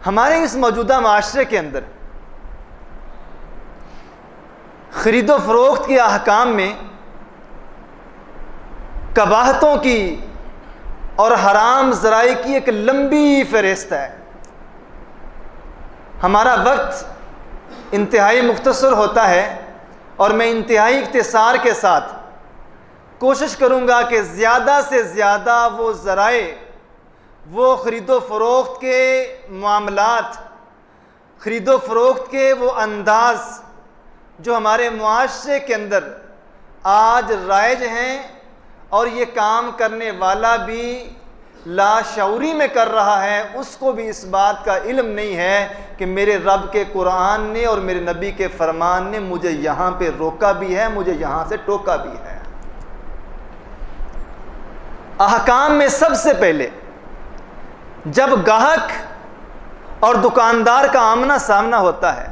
ہمارے اس موجودہ معاشرے کے اندر خرید و فروخت کے احکام میں قباحتوں کی اور حرام ذرائع کی ایک لمبی فہرست ہے۔ ہمارا وقت انتہائی مختصر ہوتا ہے اور میں انتہائی اختصار کے ساتھ کوشش کروں گا کہ زیادہ سے زیادہ وہ ذرائع، وہ خرید و فروخت کے معاملات، خرید و فروخت کے وہ انداز جو ہمارے معاشرے کے اندر آج رائج ہیں اور یہ کام کرنے والا بھی لاشعوری میں کر رہا ہے، اس کو بھی اس بات کا علم نہیں ہے کہ میرے رب کے قرآن نے اور میرے نبی کے فرمان نے مجھے یہاں پہ روکا بھی ہے، مجھے یہاں سے ٹوکا بھی ہے۔ احکام میں سب سے پہلے جب گاہک اور دکاندار کا آمنا سامنا ہوتا ہے،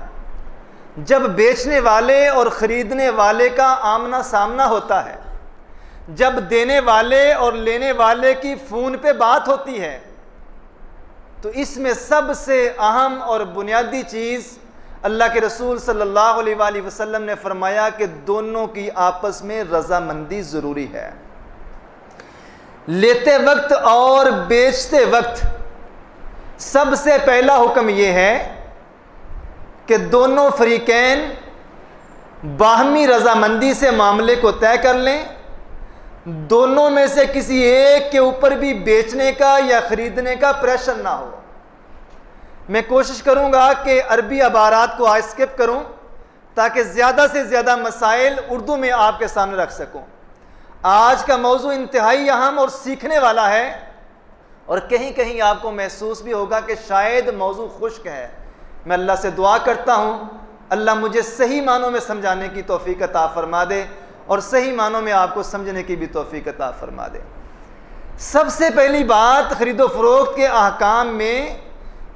جب بیچنے والے اور خریدنے والے کا آمنا سامنا ہوتا ہے، جب دینے والے اور لینے والے کی فون پہ بات ہوتی ہے، تو اس میں سب سے اہم اور بنیادی چیز اللہ کے رسول صلی اللہ علیہ وآلہ وسلم نے فرمایا کہ دونوں کی آپس میں رضامندی ضروری ہے۔ لیتے وقت اور بیچتے وقت سب سے پہلا حکم یہ ہے کہ دونوں فریقین باہمی رضامندی سے معاملے کو طے کر لیں، دونوں میں سے کسی ایک کے اوپر بھی بیچنے کا یا خریدنے کا پریشر نہ ہو۔ میں کوشش کروں گا کہ عربی عبارات کو آج اسکپ کروں تاکہ زیادہ سے زیادہ مسائل اردو میں آپ کے سامنے رکھ سکوں۔ آج کا موضوع انتہائی اہم اور سیکھنے والا ہے، اور کہیں کہیں آپ کو محسوس بھی ہوگا کہ شاید موضوع خشک ہے۔ میں اللہ سے دعا کرتا ہوں اللہ مجھے صحیح معنوں میں سمجھانے کی توفیق عطا فرما دے اور صحیح معنوں میں آپ کو سمجھنے کی بھی توفیق عطا فرما دے۔ سب سے پہلی بات خرید و فروخت کے احکام میں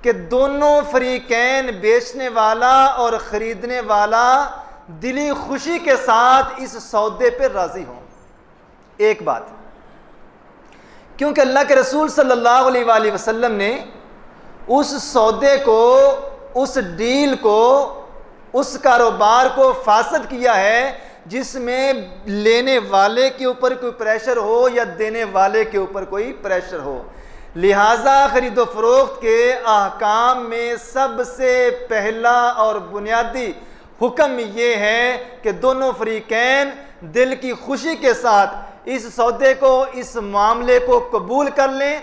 کہ دونوں فریقین بیچنے والا اور خریدنے والا دلی خوشی کے ساتھ اس سودے پہ راضی ہوں۔ ایک بات، کیونکہ اللہ کے رسول صلی اللہ علیہ وآلہ وسلم نے اس سودے کو، اس ڈیل کو، اس کاروبار کو فاسد کیا ہے جس میں لینے والے کے اوپر کوئی پریشر ہو یا دینے والے کے اوپر کوئی پریشر ہو۔ لہٰذا خرید و فروخت کے احکام میں سب سے پہلا اور بنیادی حکم یہ ہے کہ دونوں فریقین دل کی خوشی کے ساتھ اس سودے کو، اس معاملے کو قبول کر لیں،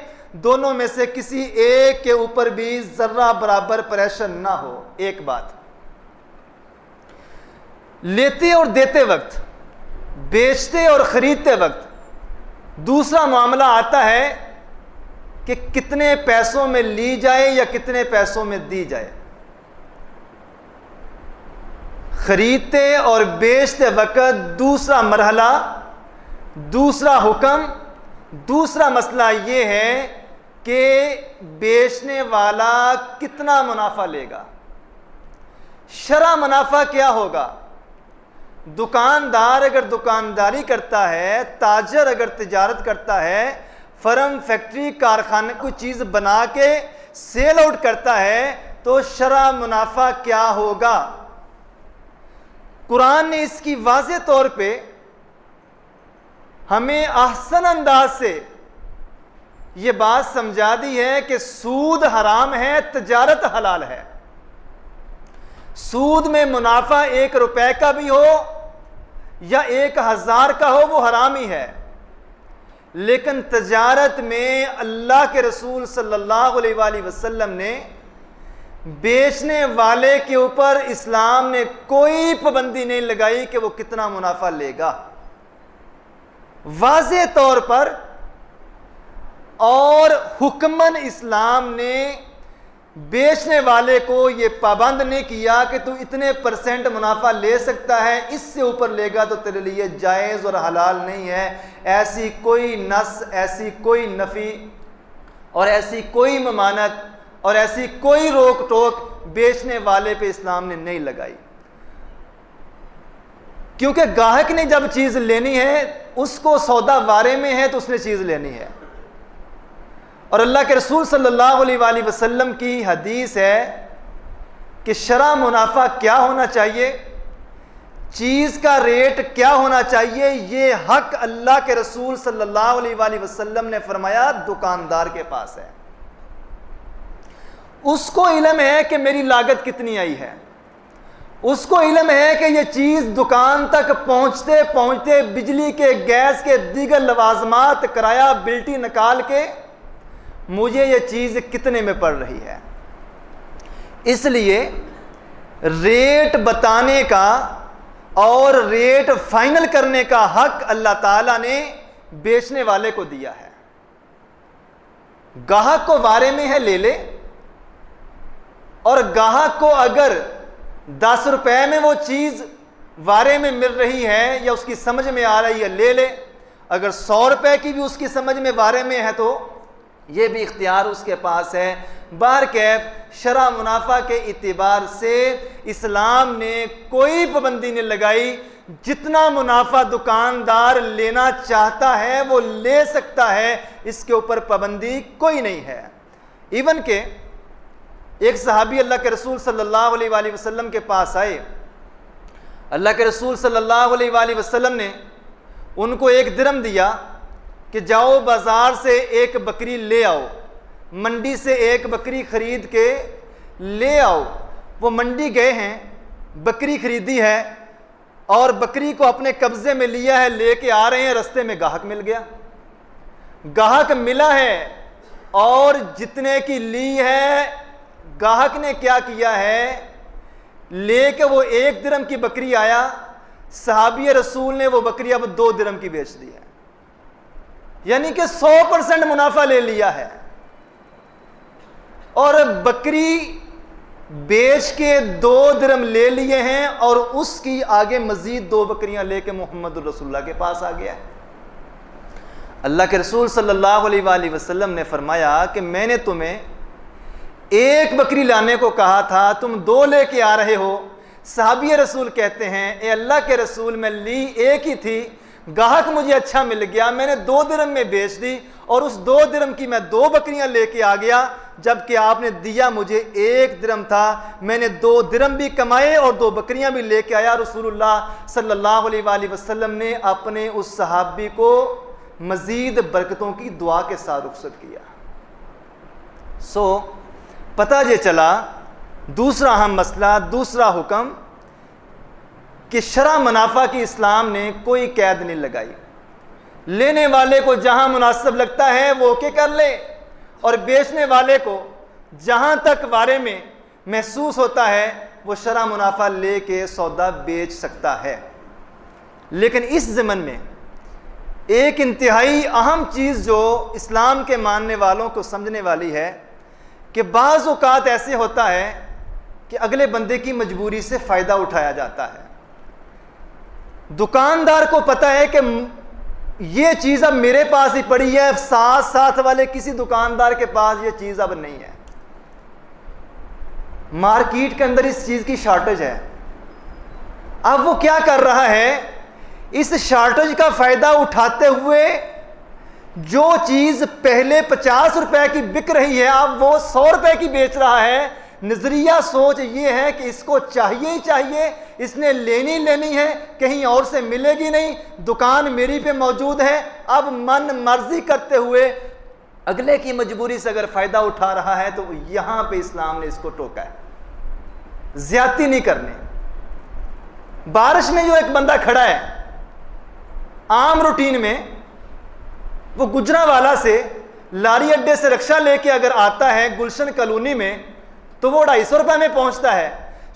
دونوں میں سے کسی ایک کے اوپر بھی ذرہ برابر پریشر نہ ہو۔ ایک بات، لیتے اور دیتے وقت، بیچتے اور خریدتے وقت دوسرا معاملہ آتا ہے کہ کتنے پیسوں میں لی جائے یا کتنے پیسوں میں دی جائے۔ خریدتے اور بیچتے وقت دوسرا مرحلہ، دوسرا حکم، دوسرا مسئلہ یہ ہے کہ بیچنے والا کتنا منافع لے گا، شرح منافع کیا ہوگا۔ دکاندار اگر دکانداری کرتا ہے، تاجر اگر تجارت کرتا ہے، فرم، فیکٹری، کارخانے کوئی چیز بنا کے سیل آؤٹ کرتا ہے تو شرح منافع کیا ہوگا۔ قرآن نے اس کی واضح طور پہ ہمیں احسن انداز سے یہ بات سمجھا دی ہے کہ سود حرام ہے، تجارت حلال ہے۔ سود میں منافع 1 روپے کا بھی ہو یا 1000 کا ہو وہ حرام ہی ہے، لیکن تجارت میں اللہ کے رسول صلی اللہ علیہ وآلہ وسلم نے بیچنے والے کے اوپر اسلام نے کوئی پابندی نہیں لگائی کہ وہ کتنا منافع لے گا۔ واضح طور پر اور حکماً اسلام نے بیچنے والے کو یہ پابند نہیں کیا کہ تو اتنے % منافع لے سکتا ہے، اس سے اوپر لے گا تو تیرے لیے جائز اور حلال نہیں ہے۔ ایسی کوئی نص، ایسی کوئی نفی اور ایسی کوئی ممانعت اور ایسی کوئی روک ٹوک بیچنے والے پہ اسلام نے نہیں لگائی، کیونکہ گاہک نے جب چیز لینی ہے اس کو سودا وارے میں ہے تو اس نے چیز لینی ہے، اور اللہ کے رسول صلی اللہ علیہ وآلہ وسلم کی حدیث ہے کہ شرح منافع کیا ہونا چاہیے، چیز کا ریٹ کیا ہونا چاہیے، یہ حق اللہ کے رسول صلی اللہ علیہ وآلہ وسلم نے فرمایا دکاندار کے پاس ہے۔ اس کو علم ہے کہ میری لاگت کتنی آئی ہے، اس کو علم ہے کہ یہ چیز دکان تک پہنچتے پہنچتے بجلی کے، گیس کے، دیگر لوازمات، کرایہ، بلٹی نکال کے مجھے یہ چیز کتنے میں پڑ رہی ہے۔ اس لیے ریٹ بتانے کا اور ریٹ فائنل کرنے کا حق اللہ تعالیٰ نے بیچنے والے کو دیا ہے۔ گاہک کو وارے میں ہے لے لے، اور گاہک کو اگر 10 روپے میں وہ چیز وارے میں مل رہی ہے یا اس کی سمجھ میں آ رہی ہے لے لے، اگر 100 روپے کی بھی اس کی سمجھ میں وارے میں ہے تو یہ بھی اختیار اس کے پاس ہے۔ بہرکیف شرح منافع کے اعتبار سے اسلام نے کوئی پابندی نہیں لگائی، جتنا منافع دکاندار لینا چاہتا ہے وہ لے سکتا ہے، اس کے اوپر پابندی کوئی نہیں ہے۔ ایون کہ ایک صحابی اللہ کے رسول صلی اللہ علیہ وآلہ وسلم کے پاس آئے، اللہ کے رسول صلی اللہ علیہ وآلہ وسلم نے ان کو 1 درہم دیا کہ جاؤ بازار سے ایک بکری لے آؤ، منڈی سے ایک بکری خرید کے لے آؤ۔ وہ منڈی گئے ہیں، بکری خریدی ہے اور بکری کو اپنے قبضے میں لیا ہے، لے کے آ رہے ہیں، رستے میں گاہک مل گیا، گاہک ملا ہے اور جتنے کی لی ہے گاہک نے کیا کیا ہے، لے کے وہ 1 درہم کی بکری آیا، صحابی رسول نے وہ بکری اب 2 درہم کی بیچ دی ہے، یعنی کہ 100% منافع لے لیا ہے، اور بکری بیچ کے 2 درہم لے لیے ہیں اور اس کی آگے مزید 2 بکریاں لے کے محمد الرسول اللہ کے پاس آ گیا ہے۔ اللہ کے رسول صلی اللہ علیہ وآلہ وسلم نے فرمایا کہ میں نے تمہیں 1 بکری لانے کو کہا تھا، تم 2 لے کے آ رہے ہو۔ صحابی رسول کہتے ہیں اے اللہ کے رسول میں لی 1 ہی تھی، گاہک مجھے اچھا مل گیا، میں نے 2 درہم میں بیچ دی اور اس 2 درہم کی میں 2 بکریاں لے کے آ گیا، جبکہ آپ نے دیا مجھے 1 درہم تھا، میں نے 2 درہم بھی کمائے اور 2 بکریاں بھی لے کے آیا۔ رسول اللہ صلی اللہ علیہ وآلہ وسلم نے اپنے اس صحابی کو مزید برکتوں کی دعا کے ساتھ رخصت کیا۔ پتہ یہ چلا دوسرا اہم مسئلہ، دوسرا حکم کہ شرح منافع کی اسلام نے کوئی قید نہیں لگائی، لینے والے کو جہاں مناسب لگتا ہے وہ اوکے کر لے، اور بیچنے والے کو جہاں تک بارے میں محسوس ہوتا ہے وہ شرح منافع لے کے سودا بیچ سکتا ہے۔ لیکن اس ضمن میں ایک انتہائی اہم چیز جو اسلام کے ماننے والوں کو سمجھنے والی ہے کہ بعض اوقات ایسے ہوتا ہے کہ اگلے بندے کی مجبوری سے فائدہ اٹھایا جاتا ہے۔ دکاندار کو پتہ ہے کہ یہ چیز اب میرے پاس ہی پڑی ہے، ساتھ والے کسی دکاندار کے پاس یہ چیز اب نہیں ہے، مارکیٹ کے اندر اس چیز کی شارٹیج ہے۔ اب وہ کیا کر رہا ہے، اس شارٹیج کا فائدہ اٹھاتے ہوئے جو چیز پہلے 50 روپے کی بک رہی ہے اب وہ 100 روپے کی بیچ رہا ہے۔ نظریہ سوچ یہ ہے کہ اس کو چاہیے ہی چاہیے، اس نے لینی ہے، کہیں اور سے ملے گی نہیں، دکان میری پہ موجود ہے۔ اب من مرضی کرتے ہوئے اگلے کی مجبوری سے اگر فائدہ اٹھا رہا ہے تو یہاں پہ اسلام نے اس کو ٹوکا ہے، زیادتی نہیں کرنے۔ بارش میں جو ایک بندہ کھڑا ہے عام روٹین میں، وہ گجرانوالہ سے لاری اڈے سے رکشہ لے کے اگر آتا ہے گلشن کالونی میں تو وہ 250 روپے میں پہنچتا ہے۔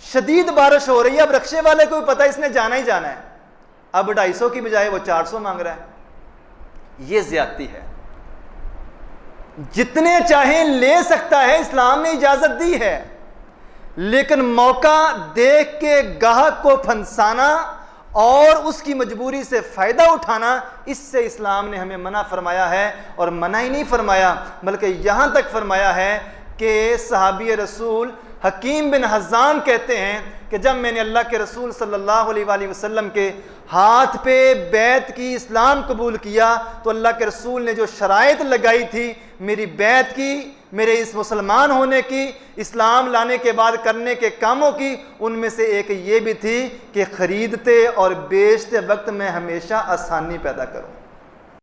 شدید بارش ہو رہی ہے، اب رکشے والے کو بھی پتہ ہے اس نے جانا ہی جانا ہے، اب 250 کی بجائے وہ 400 مانگ رہا ہے۔ یہ زیادتی ہے، جتنے چاہیں لے سکتا ہے، اسلام نے اجازت دی ہے، لیکن موقع دیکھ کے گاہک کو پھنسانا اور اس کی مجبوری سے فائدہ اٹھانا، اس سے اسلام نے ہمیں منع فرمایا ہے۔ اور منع ہی نہیں فرمایا بلکہ یہاں تک فرمایا ہے کہ صحابی رسول حکیم بن حزام کہتے ہیں کہ جب میں نے اللہ کے رسول صلی اللہ علیہ وآلہ وسلم کے ہاتھ پہ بیعت کی، اسلام قبول کیا، تو اللہ کے رسول نے جو شرائط لگائی تھی میری بیعت کی، میرے اس مسلمان ہونے کی، اسلام لانے کے بعد کرنے کے کاموں کی، ان میں سے ایک یہ بھی تھی کہ خریدتے اور بیچتے وقت میں ہمیشہ آسانی پیدا کروں۔